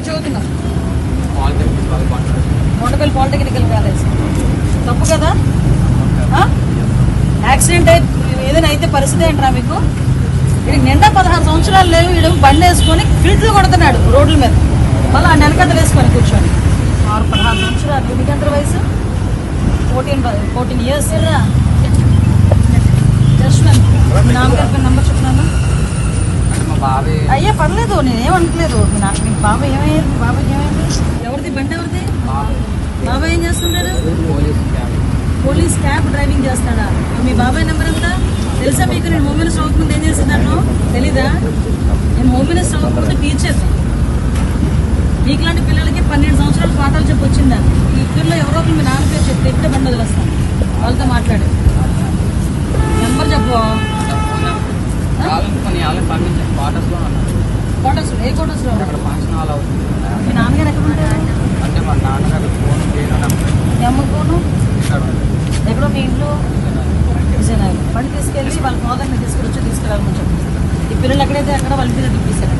చదువుతున్నావు? Kondapalli polytechnical college. తప్పు కదా? యాక్సిడెంట్ ఏదైనా అయితే పరిస్థితి ఏంట్రా మీకు? వీడికి నిండా 16 సంవత్సరాలు లేవు. వీడు బండి వేసుకొని ఫిల్ట్లు కొడుతున్నాడు రోడ్ల మీద, మళ్ళీ ఆ నెలకథలు వేసుకొని కూర్చొని. 16 సంవత్సరాలు. వీడికి ఎంత వయసు? 14 ఇయర్స్. జస్ట్ మీ నాన్నగారి నెంబర్ చెప్తున్నాను. అయ్యా పర్లేదు, నేనేమనట్లేదు. మీ బాబాయ్ ఏమయ్యారు? మీ బాబాయ్ ఏమైంది? ఎవరిది బండి? ఎవరిది? బాబాయ్ ఏం చేస్తుంటాడు? పోలీస్ క్యాబ్ డ్రైవింగ్ చేస్తాడా? మీ బాబాయ్ నెంబర్ ఎంత తెలుసా మీకు? నేను హోమ్ మినిస్టర్ అవ్వకముందు ఏం చేస్తున్నాను తెలీదా? నేను హోమ్ మినిస్టర్ అవ్వకముందు టీచర్. మీకులాంటి పిల్లలకి 12 సంవత్సరాలు పాఠాలు చెప్పి వచ్చిందా? ఈ ఇద్దరులో ఎవరో ఒకరు మీ నాన్న పేరు చెప్తే ఎప్పుడే బండి వదిలేస్తాను. వాళ్ళతో మాట్లాడు. నెంబర్ చెప్పు. క్వార్టర్స్ ఏ క్వార్టర్స్లో? మీ నాన్నగారు ఎక్కడ ఉంటారు? ఎమ్మ ఫోను ఎక్కడో మీ ఇంట్లో విజయనగరం. బండి తీసుకెళ్ళి వాళ్ళ ఫాదర్ని తీసుకొచ్చి తీసుకెళ్ళాలని చెప్పి ఈ పిల్లలు ఎక్కడైతే అక్కడ వాళ్ళ పిల్లలు తిప్పేశారు.